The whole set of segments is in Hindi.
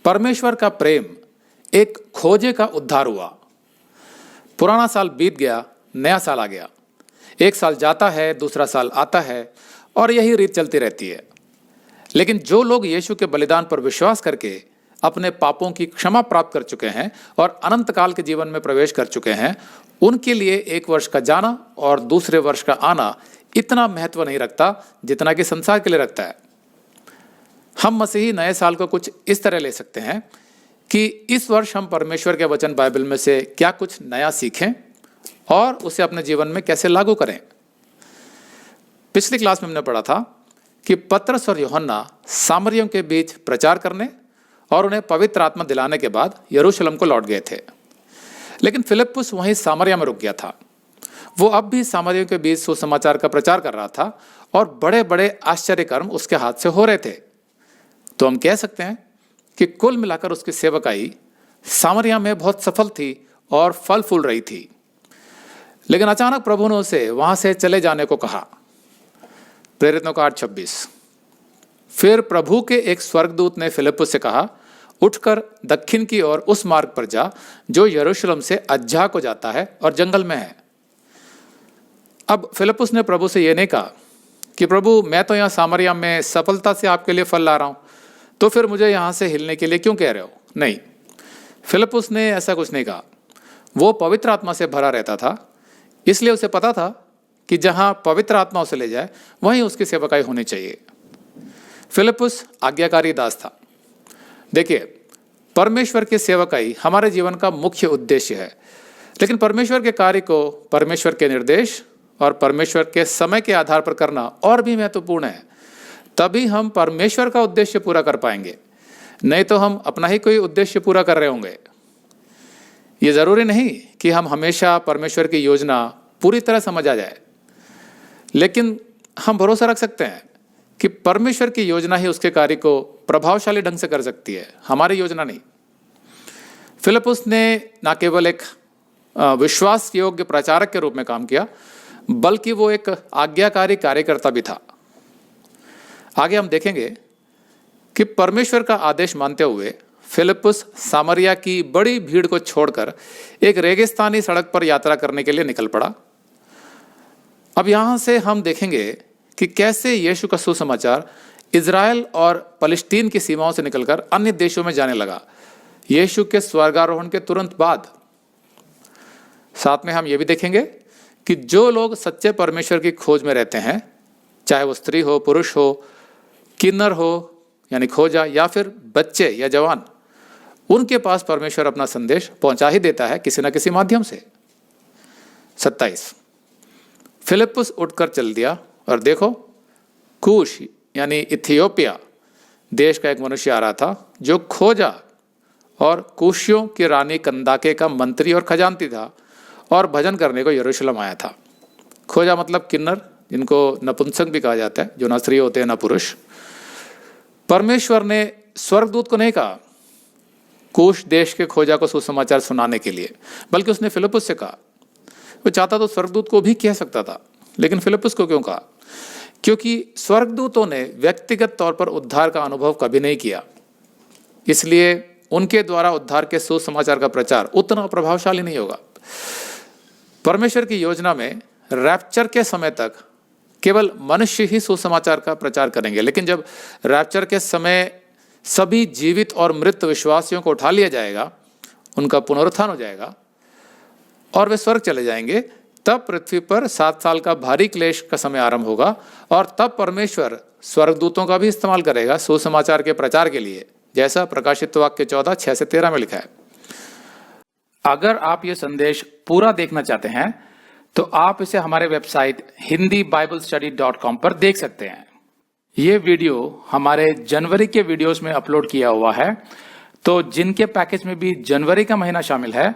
परमेश्वर का प्रेम एक खोजे का उद्धार हुआ। पुराना साल बीत गया, नया साल आ गया। एक साल जाता है, दूसरा साल आता है और यही रीत चलती रहती है। लेकिन जो लोग यीशु के बलिदान पर विश्वास करके अपने पापों की क्षमा प्राप्त कर चुके हैं और अनंत काल के जीवन में प्रवेश कर चुके हैं, उनके लिए एक वर्ष का जाना और दूसरे वर्ष का आना इतना महत्व नहीं रखता जितना कि संसार के लिए रखता है। हम मसीही नए साल को कुछ इस तरह ले सकते हैं कि इस वर्ष हम परमेश्वर के वचन बाइबल में से क्या कुछ नया सीखें और उसे अपने जीवन में कैसे लागू करें। पिछली क्लास में हमने पढ़ा था कि पतरस और यूहन्ना सामरियों के बीच प्रचार करने और उन्हें पवित्र आत्मा दिलाने के बाद यरूशलेम को लौट गए थे। लेकिन फिलिप्पुस वहीं सामरिया में रुक गया था। वो अब भी सामरियों के बीच सुसमाचार का प्रचार कर रहा था और बड़े बड़े आश्चर्य कर्म उसके हाथ से हो रहे थे। तो हम कह सकते हैं कि कुल मिलाकर उसकी सेवकाई सामरिया में बहुत सफल थी और फल फूल रही थी। लेकिन अचानक प्रभु ने उसे वहां से चले जाने को कहा। प्रेरितों का 8:26। फिर प्रभु के एक स्वर्गदूत ने फिलिप्पुस से कहा, उठकर दक्षिण की ओर उस मार्ग पर जा जो यरूशलेम से अज्जा को जाता है और जंगल में है। अब फिलिप्पुस ने प्रभु से यह नहीं कहा कि प्रभु मैं तो यहाँ सामरिया में सफलता से आपके लिए फल ला रहा हूं, तो फिर मुझे यहाँ से हिलने के लिए क्यों कह रहे हो। नहीं, फिलिप्पुस ने ऐसा कुछ नहीं कहा। वो पवित्र आत्मा से भरा रहता था, इसलिए उसे पता था कि जहां पवित्र आत्मा उसे ले जाए वहीं उसकी सेवकाई होनी चाहिए। फिलिप्पुस आज्ञाकारी दास था। देखिए, परमेश्वर की सेवकाई हमारे जीवन का मुख्य उद्देश्य है, लेकिन परमेश्वर के कार्य को परमेश्वर के निर्देश और परमेश्वर के समय के आधार पर करना और भी महत्वपूर्ण है। तभी हम परमेश्वर का उद्देश्य पूरा कर पाएंगे, नहीं तो हम अपना ही कोई उद्देश्य पूरा कर रहे होंगे। ये जरूरी नहीं कि हम हमेशा परमेश्वर की योजना पूरी तरह समझ आ जाए, लेकिन हम भरोसा रख सकते हैं कि परमेश्वर की योजना ही उसके कार्य को प्रभावशाली ढंग से कर सकती है, हमारी योजना नहीं। फिलिप्पुस ने न केवल एक विश्वास योग्य प्रचारक के रूप में काम किया, बल्कि वो एक आज्ञाकारी कार्यकर्ता भी था। आगे हम देखेंगे कि परमेश्वर का आदेश मानते हुए फिलिप्पुस सामरिया की बड़ी भीड़ को छोड़कर एक रेगिस्तानी सड़क पर यात्रा करने के लिए निकल पड़ा। अब यहां से हम देखेंगे कि कैसे यीशु का सुसमाचार इज़राइल और फलस्तीन की सीमाओं से निकलकर अन्य देशों में जाने लगा, यीशु के स्वर्गारोहण के तुरंत बाद। साथ में हम ये भी देखेंगे कि जो लोग सच्चे परमेश्वर की खोज में रहते हैं, चाहे वो स्त्री हो, पुरुष हो, किन्नर हो यानी खोजा, या फिर बच्चे या जवान, उनके पास परमेश्वर अपना संदेश पहुंचा ही देता है किसी न किसी माध्यम से। 27। फिलिप्पुस उठकर चल दिया और देखो, कूश यानी इथियोपिया देश का एक मनुष्य आ रहा था जो खोजा और कूशियों की रानी कंदाके का मंत्री और खजांची था और भजन करने को यरूशलेम आया था। खोजा मतलब किन्नर, जिनको नपुंसक भी कहा जाता है, जो न स्त्री होते हैं न पुरुष। परमेश्वर ने स्वर्गदूत को नहीं कहा कूश देश के खोजा को सुसमाचार सुनाने के लिए, बल्कि उसने फिलिप्पुस से कहा। वो चाहता तो स्वर्गदूत को भी कह सकता था, लेकिन फिलिप्पुस को क्यों कहा? क्योंकि स्वर्गदूतों ने व्यक्तिगत तौर पर उद्धार का अनुभव कभी नहीं किया, इसलिए उनके द्वारा उद्धार के सुसमाचार का प्रचार उतना प्रभावशाली नहीं होगा। परमेश्वर की योजना में रैप्चर के समय तक केवल मनुष्य ही सुसमाचार का प्रचार करेंगे, लेकिन जब रैप्चर के समय सभी जीवित और मृत विश्वासियों को उठा लिया जाएगा, उनका पुनरुत्थान हो जाएगा और वे स्वर्ग चले जाएंगे, तब पृथ्वी पर 7 साल का भारी क्लेश का समय आरंभ होगा और तब परमेश्वर स्वर्गदूतों का भी इस्तेमाल करेगा सुसमाचार के प्रचार के लिए, जैसा प्रकाशित वाक्य 14:6-13 में लिखा है। अगर आप ये संदेश पूरा देखना चाहते हैं तो आप इसे हमारे वेबसाइट hindiBiblestudy.com पर देख सकते हैं। ये वीडियो हमारे जनवरी के वीडियोस में अपलोड किया हुआ है, तो जिनके पैकेज में भी जनवरी का महीना शामिल है,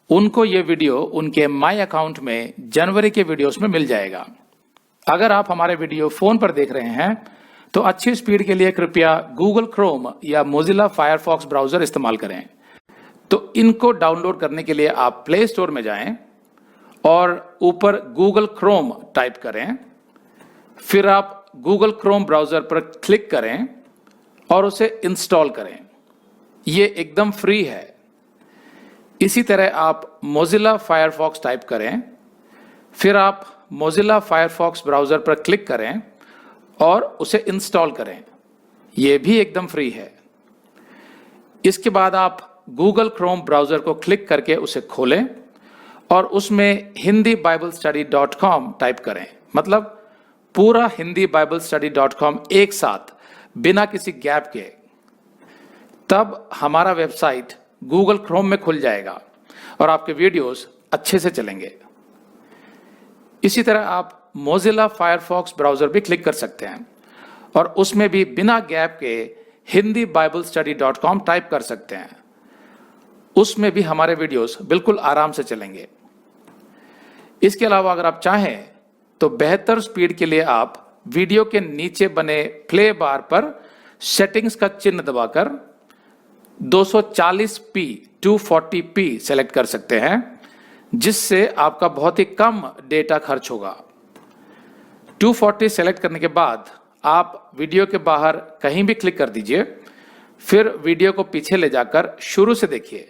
उनको ये वीडियो उनके माई अकाउंट में जनवरी के वीडियोस में मिल जाएगा। अगर आप हमारे वीडियो फोन पर देख रहे हैं तो अच्छी स्पीड के लिए कृपया गूगल क्रोम या मोजिला फायरफॉक्स ब्राउजर इस्तेमाल करें। तो इनको डाउनलोड करने के लिए आप प्ले स्टोर में जाएं और ऊपर गूगल क्रोम टाइप करें, फिर आप गूगल क्रोम ब्राउजर पर क्लिक करें और उसे इंस्टॉल करें। ये एकदम फ्री है। इसी तरह आप मोजिला फायरफॉक्स टाइप करें, फिर आप मोजिला फायरफॉक्स ब्राउज़र पर क्लिक करें और उसे इंस्टॉल करें। ये भी एकदम फ्री है। इसके बाद आप गूगल क्रोम ब्राउज़र को क्लिक करके उसे खोलें और उसमें hindibiblesteady.com टाइप करें, मतलब पूरा hindibiblesteady.com एक साथ बिना किसी गैप के। तब हमारा वेबसाइट गूगल क्रोम में खुल जाएगा और आपके वीडियोस अच्छे से चलेंगे। इसी तरह आप मोजिला फायरफॉक्स ब्राउज़र भी क्लिक कर सकते हैं और उसमें भी बिना गैप के hindibiblesteady.com टाइप कर सकते हैं। उसमें भी हमारे वीडियोस बिल्कुल आराम से चलेंगे। इसके अलावा अगर आप चाहें तो बेहतर स्पीड के लिए आप वीडियो के नीचे बने प्ले बार पर सेटिंग्स का चिन्ह दबाकर 240p 240p सेलेक्ट कर सकते हैं, जिससे आपका बहुत ही कम डेटा खर्च होगा। 240 सेलेक्ट करने के बाद आप वीडियो के बाहर कहीं भी क्लिक कर दीजिए, फिर वीडियो को पीछे ले जाकर शुरू से देखिए।